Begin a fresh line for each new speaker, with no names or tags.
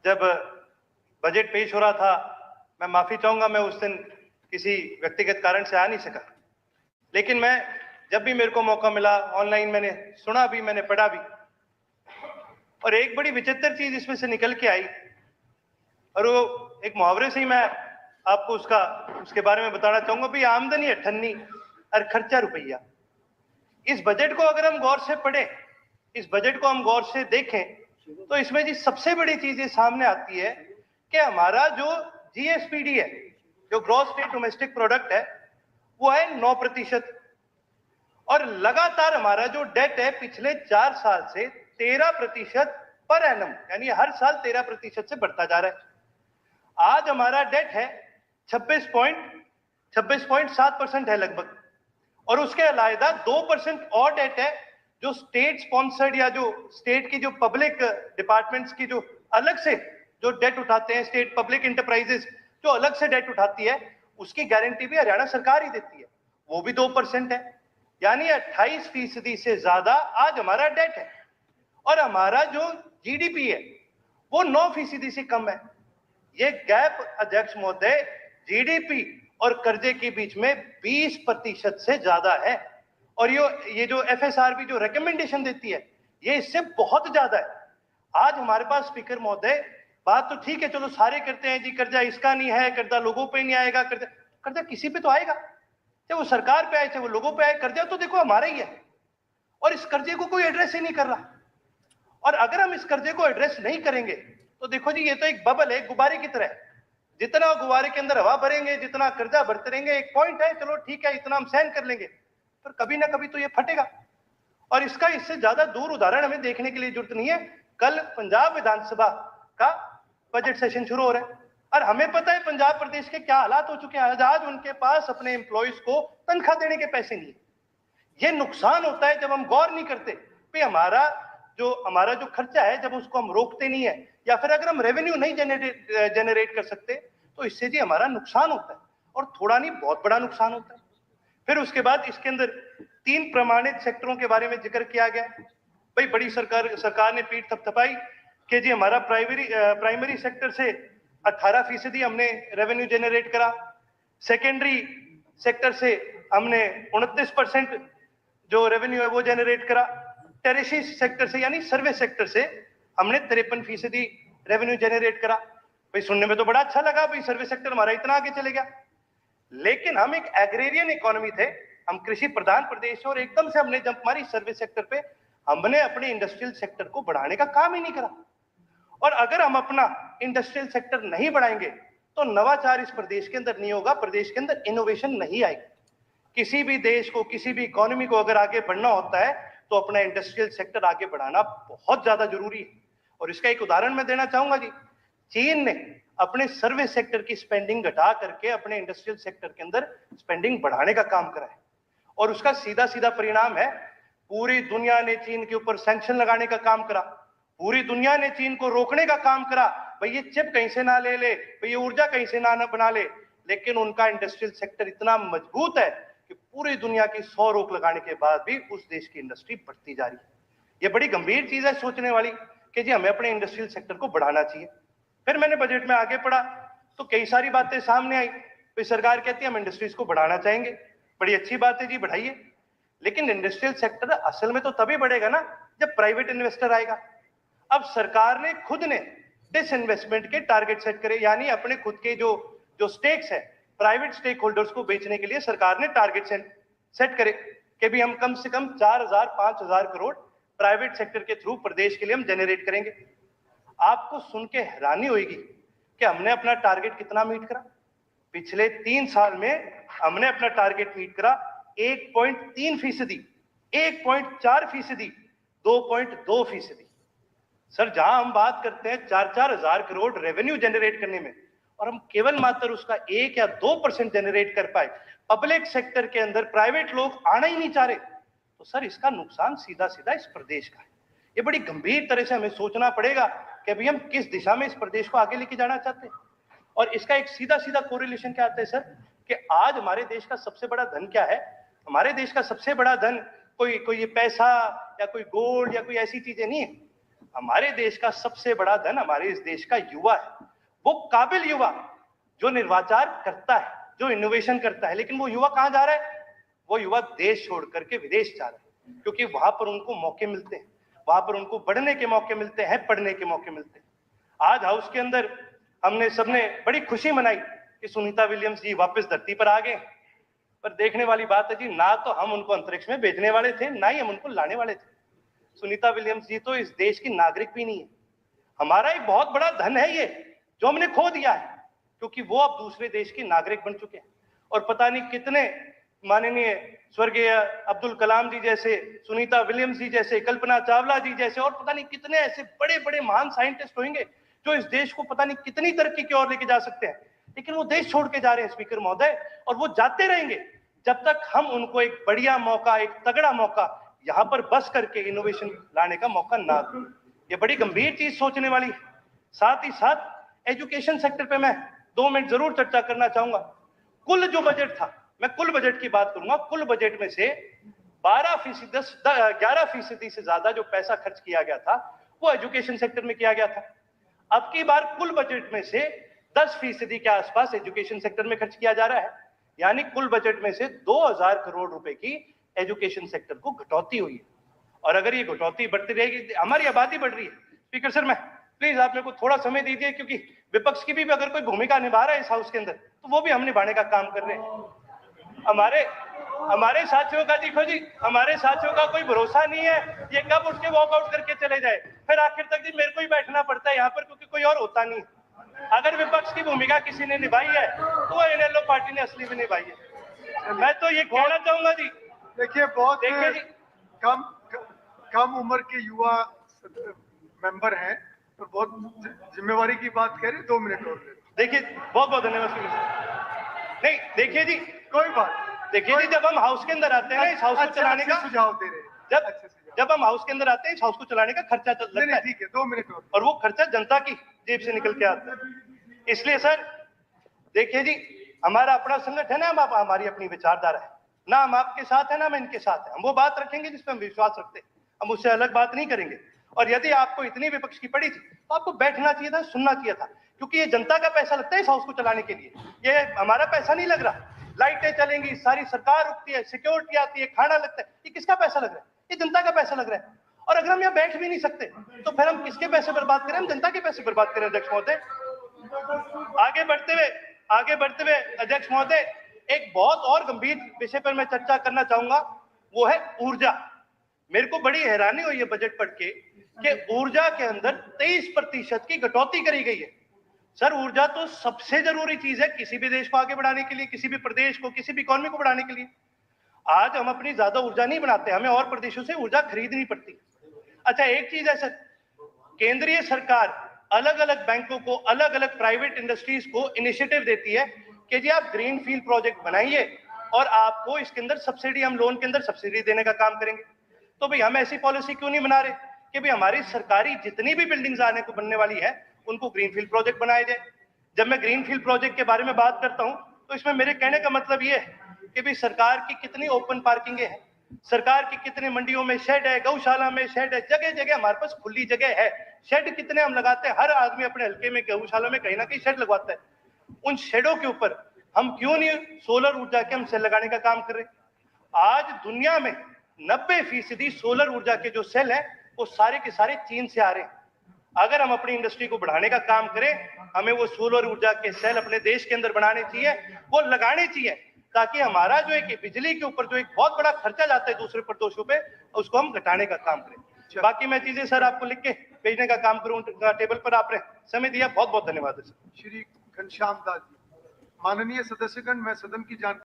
जब बजट पेश हो रहा था, मैं माफी चाहूंगा, मैं उस दिन किसी व्यक्तिगत कारण से आ नहीं सका, लेकिन मैं जब भी मेरे को मौका मिला ऑनलाइन मैंने सुना भी, मैंने पढ़ा भी, और एक बड़ी विचित्र चीज इसमें से निकल के आई, और वो एक मुहावरे से ही मैं आपको उसके बारे में बताना चाहूंगा। भाई, आमदनी 98 और खर्चा रुपया। इस बजट को अगर हम गौर से पढ़ें, इस बजट को हम गौर से देखें, तो इसमें जी सबसे बड़ी चीज ये सामने आती है कि हमारा जो जीएसपीडी है, जो ग्रॉस स्टेट डोमेस्टिक प्रोडक्ट है, वो है 9%, और लगातार हमारा जो डेट है पिछले 4 साल से 13% पर एनम, यानी हर साल 13% से बढ़ता जा रहा है। आज हमारा डेट है 26.7% है लगभग, और उसके अलावा 2% और डेट है जो स्टेट स्पॉन्सर्ड या जो स्टेट की जो पब्लिक डिपार्टमेंट्स की जो अलग से जो डेट उठाते हैं, स्टेट पब्लिक इंटरप्राइजेस जो अलग से डेट उठाती है, उसकी गारंटी भी हरियाणा सरकार ही देती है, वो भी 2% है। यानी 28% से ज्यादा आज हमारा डेट है, और हमारा जो जीडीपी है वो 9% से कम है। ये गैप, अध्यक्ष महोदय, जीडीपी और कर्जे के बीच में 20% से ज्यादा है, और ये जो एफएसआरबी जो रिकमेंडेशन देती है, ये इससे बहुत ज्यादा है। आज हमारे पास स्पीकर महोदय, बात तो ठीक है, चलो सारे करते हैं जी, कर्जा इसका नहीं है, कर्जा लोगों पे नहीं आएगा, कर्जा किसी पे तो आएगा, चाहे वो सरकार पे आए चाहे वो लोगों पे आए, कर्जा तो देखो हमारा ही है, और इस कर्जे को कोई एड्रेस ही नहीं कर रहा। और अगर हम इस कर्जे को एड्रेस नहीं करेंगे तो देखो जी, ये तो एक बबल है, गुब्बारे की तरह। जितना गुब्बारे के अंदर हवा भरेंगे, जितना कर्जा भरते रहेंगे, एक पॉइंट है, चलो ठीक है, इतना हम सहन कर लेंगे, पर कभी ना कभी तो ये फटेगा। और इसका इससे ज्यादा दूर उदाहरण हमें देखने के लिए जरूरत नहीं है। कल पंजाब विधानसभा का बजट सेशन शुरू हो रहा है, और हमें पता है पंजाब प्रदेश के क्या हालात हो चुके हैं। आज उनके पास अपने एम्प्लॉयज को तनख्वाह देने के पैसे नहीं है। ये नुकसान होता है जब हम गौर नहीं करते कि हमारा जो खर्चा है, जब उसको हम रोकते नहीं है, या फिर अगर हम रेवेन्यू नहीं जनरेट कर सकते, तो इससे जी हमारा नुकसान होता है, और थोड़ा नहीं बहुत बड़ा नुकसान होता है। फिर उसके बाद इसके अंदर 3 प्रमाणित सेक्टरों के बारे में जिक्र किया गया। भाई, बड़ी सरकार ने पीठ थपथपाई कि जी हमारा प्राइमरी सेक्टर से 18% हमने रेवेन्यू जनरेट करा, सेकेंडरी सेक्टर से हमने 29% जो रेवेन्यू है वो जनरेट करा, टेरिशरी सेक्टर से यानी सर्विस सेक्टर से हमने 53% रेवेन्यू जनरेट करा। भाई, सुनने में तो बड़ा अच्छा लगा, भाई सर्विस सेक्टर हमारा इतना आगे चले गया, लेकिन हम एक एग्रेरियन इकोनॉमी थे, हम कृषि प्रधान प्रदेश, और एकदम से हमने जंप मारी सर्विस सेक्टर पे, हमने अपने इंडस्ट्रियल सेक्टर को बढ़ाने का काम ही नहीं करा। और अगर हम अपना इंडस्ट्रियल सेक्टर नहीं बढ़ाएंगे तो नवाचार इस प्रदेश के अंदर नहीं होगा, प्रदेश के अंदर इनोवेशन नहीं आएगी। किसी भी देश को, किसी भी इकोनॉमी को अगर आगे बढ़ना होता है तो अपना इंडस्ट्रियल सेक्टर आगे बढ़ाना बहुत ज्यादा जरूरी है। और इसका एक उदाहरण मैं देना चाहूंगा जी, चीन ने अपने सर्विस सेक्टर की स्पेंडिंग घटा करके अपने इंडस्ट्रियल सेक्टर के अंदर स्पेंडिंग बढ़ाने का काम करा है, और उसका सीधा सीधा परिणाम है पूरी दुनिया ने चीन के ऊपर सैंक्शन लगाने का काम करा, पूरी दुनिया ने चीन को रोकने का काम करा, भाई ये चिप कहीं से ना ले ले, भाई ये ऊर्जा कहीं से ना बना ले, लेकिन उनका इंडस्ट्रियल सेक्टर इतना मजबूत है कि पूरी दुनिया की 100 रोक लगाने के बाद भी उस देश की इंडस्ट्री बढ़ती जा रही है। ये बड़ी गंभीर चीज है सोचने वाली कि जी हमें अपने इंडस्ट्रियल सेक्टर को बढ़ाना चाहिए। फिर मैंने बजट में आगे पढ़ा तो कई सारी बातें सामने आई। फिर सरकार कहती है हम इंडस्ट्रीज को बढ़ाना चाहेंगे, बड़ी अच्छी बात है जी, बढ़ाइए, लेकिन इंडस्ट्रियल सेक्टर असल में तो तभी बढ़ेगा ना जब प्राइवेट इन्वेस्टर आएगा। अब सरकार ने खुद ने डिसइन्वेस्टमेंट के टारगेट सेट करे, यानी अपने खुद के जो स्टेक्स है प्राइवेट स्टेक होल्डर्स को बेचने के लिए सरकार ने टारगेट सेट करे कि भी हम कम से कम 4,000-5,000 करोड़ प्राइवेट सेक्टर के थ्रू प्रदेश के लिए हम जनरेट करेंगे। आपको सुन के हैरानी होगी कि हमने अपना टारगेट कितना मीट करा। पिछले 3 साल में हमने अपना टारगेट मीट करा 1.3%, 1.4%, 2.2%। सर, जहां हम बात करते हैं 4-4 हजार करोड़ रेवेन्यू जनरेट करने में, और हम केवल मात्र उसका 1 या 2% जनरेट कर पाए, पब्लिक सेक्टर के अंदर प्राइवेट लोग आना ही नहीं चाह रहे, तो सर इसका नुकसान सीधा सीधा इस प्रदेश का है। ये बड़ी गंभीर तरह से हमें सोचना पड़ेगा कि अभी हम किस दिशा में इस प्रदेश को आगे लेके जाना चाहते हैं। और इसका एक सीधा सीधा कोरिलेशन क्या आता है सर, कि आज हमारे देश का सबसे बड़ा धन क्या है? हमारे देश का सबसे बड़ा धन कोई ये पैसा या कोई गोल्ड या कोई ऐसी चीजें नहीं है। हमारे देश का सबसे बड़ा धन हमारे इस देश का युवा है, वो काबिल युवा जो निर्वाचार करता है, जो इनोवेशन करता है। लेकिन वो युवा कहां जा रहा है? वो युवा देश छोड़ करके विदेश जा रहा है, क्योंकि वहां पर उनको मौके मिलते हैं, वहां पर उनको बढ़ने के मौके मिलते हैं, पढ़ने के मौके मिलते हैं। आज हाउस के अंदर हमने सबने बड़ी खुशी मनाई कि सुनीता विलियम्स जी वापस धरती पर आ गए। पर देखने वाली बात है जी, ना तो हम उनको अंतरिक्ष में भेजने वाले थे, ना ही हम उनको लाने वाले थे। सुनीता विलियम्स जी तो इस देश की नागरिक भी नहीं है। हमारा एक बहुत बड़ा धन है ये, जो हमने खो दिया है, क्योंकि वो अब दूसरे देश की नागरिक बन चुके हैं। और पता नहीं कितने माननीय स्वर्गीय अब्दुल कलाम जी जैसे, सुनीता विलियम्स जी जैसे, कल्पना चावला जी जैसे, और पता नहीं कितने ऐसे बड़े बड़े महान साइंटिस्ट होंगे जो इस देश को पता नहीं कितनी तरक्की की ओर लेके जा सकते हैं। लेकिन वो देश छोड़ के जा रहे हैं स्पीकर महोदय, और वो जाते रहेंगे जब तक हम उनको एक बढ़िया मौका, एक तगड़ा मौका यहां पर बस करके इनोवेशन लाने का मौका ना दें। ये बड़ी गंभीर चीज सोचने वाली। साथ ही साथ एजुकेशन सेक्टर पे मैं 2 मिनट जरूर चर्चा करना चाहूंगा। कुल जो बजट था, मैं कुल बजट की बात करूंगा, कुल बजट में से 11% से ज्यादा जो पैसा खर्च किया गया था वो एजुकेशन सेक्टर में किया गया था। अब की बार कुल बजट में से 10% के आसपास एजुकेशन सेक्टर में खर्च किया जा रहा है। यानी कुल बजट में से 2000 करोड़ रुपए की एजुकेशन सेक्टर को घटौती हुई है। और अगर ये घटौती बढ़ती रहेगी, हमारी आबादी बढ़ रही है। स्पीकर सर, मैं प्लीज आप मेरे को थोड़ा समय दीजिए, क्योंकि विपक्ष की भी अगर कोई भूमिका निभा रहा है इस हाउस के अंदर, तो वो भी हम निभाने का काम कर रहे हैं। हमारे साथियों का देखो जी, हमारे साथियों का कोई भरोसा नहीं है, ये कब उठ के वॉकआउट करके चले जाए। फिर आखिर तक जी मेरे को ही बैठना पड़ता है यहाँ पर, क्योंकि कोई और होता नहीं। अगर विपक्ष की भूमिका किसी ने निभाई है तो इनेलो पार्टी ने असली में निभाई है। मैं तो ये कहना चाहूंगा जी,
देखिए बहुत कम उम्र के युवा मेंबर हैं, तो बहुत जिम्मेवारी की बात कह रहे, 2 मिनट और
देखिए। बहुत बहुत धन्यवाद। नहीं देखिए जी,
कोई बात,
देखिए जी, जब हम हाउस के अंदर आते हैं ना, इस हाउस को चलाने का
सुझाव दे रहे हैं,
जब हम हाउस के अंदर आते हैं, इस हाउस को चलाने का खर्चा लगता है।
ठीक है, 2 मिनट
और वो खर्चा जनता की जेब से निकल के आता है। इसलिए सर देखिए जी, हमारा अपना संगठन है, हमारी अपनी विचारधारा है, ना हम आपके साथ है ना हम इनके साथ है। हम वो बात रखेंगे जिसपे हम विश्वास रखते हैं, हम उससे अलग बात नहीं करेंगे। और यदि आपको इतनी विपक्ष की पड़ी थी तो आपको बैठना चाहिए था, सुनना चाहिए था, क्योंकि ये जनता का पैसा लगता है इस हाउस को चलाने के लिए, ये हमारा पैसा नहीं लग रहा। लाइटें चलेंगी, सारी सरकार रुकती है, सिक्योरिटी आती है, खाना लगता है, ये किसका पैसा लग रहा है? ये जनता का पैसा लग रहा है। और अगर हम यहाँ बैठ भी नहीं सकते तो फिर हम किसके पैसे बर्बाद करें? हम जनता के पैसे बर्बाद करें। अध्यक्ष महोदय, आगे बढ़ते हुए अध्यक्ष महोदय, एक बहुत और गंभीर विषय पर मैं चर्चा करना चाहूंगा, वो है ऊर्जा। मेरे को बड़ी हैरानी हुई है बजट पढ़ के कि ऊर्जा के अंदर 23% की कटौती करी गई है। सर, ऊर्जा तो सबसे जरूरी चीज है किसी भी देश को आगे बढ़ाने के लिए, किसी भी प्रदेश को, किसी भी इकोनॉमी को बढ़ाने के लिए। आज हम अपनी ज्यादा ऊर्जा नहीं बनाते, हमें और प्रदेशों से ऊर्जा खरीदनी पड़ती। अच्छा, एक चीज है सर, केंद्रीय सरकार अलग अलग बैंकों को, अलग अलग प्राइवेट इंडस्ट्रीज को इनिशिएटिव देती है कि जी आप ग्रीन फील्ड प्रोजेक्ट बनाइए और आपको इसके अंदर सब्सिडी, हम लोन के अंदर सब्सिडी देने का काम करेंगे। तो भाई हम ऐसी पॉलिसी क्यों नहीं बना रहे कि भाई हमारी सरकारी जितनी भी बिल्डिंग्स आने को बनने वाली है उनको ग्रीनफील्ड प्रोजेक्ट बनाए जाए। जब मैं ग्रीनफील्ड प्रोजेक्ट के बारे में बात करता हूं तो इसमें मेरे कहने का मतलब ये है कि भाई सरकार की कितनी ओपन पार्किंग है, सरकार की कितने मंडियों में शेड है, गौशाला में शेड है, जगह जगह हमारे पास खुली जगह है। शेड कितने हम लगाते हैं, हर आदमी अपने हल्के में गौशाला में कहीं ना कहीं शेड लगवाता है। उन शेडों के ऊपर हम क्यों नहीं सोलर ऊर्जा के हम सेल लगाने का काम कर रहे? आज दुनिया में 90% सोलर ऊर्जा के जो सेल है वो सारे के सारे चीन से आ रहे हैं। अगर हम अपनी इंडस्ट्री को बढ़ाने का काम करें, हमें वो सोलर ऊर्जा के सेल अपने देश के अंदर बनाने चाहिए, वो लगाने चाहिए, ताकि हमारा जो एक बिजली के ऊपर जो एक बहुत बड़ा खर्चा जाता है दूसरे प्रदेशों पे, उसको हम घटाने का काम करें। बाकी मैं चीजें सर आपको लिख के भेजने का काम करूं टेबल पर। आपने समय दिया, बहुत बहुत धन्यवाद।
श्री घनश्याम दास जी। माननीय सदस्यगण, मैं सदन की जानकारी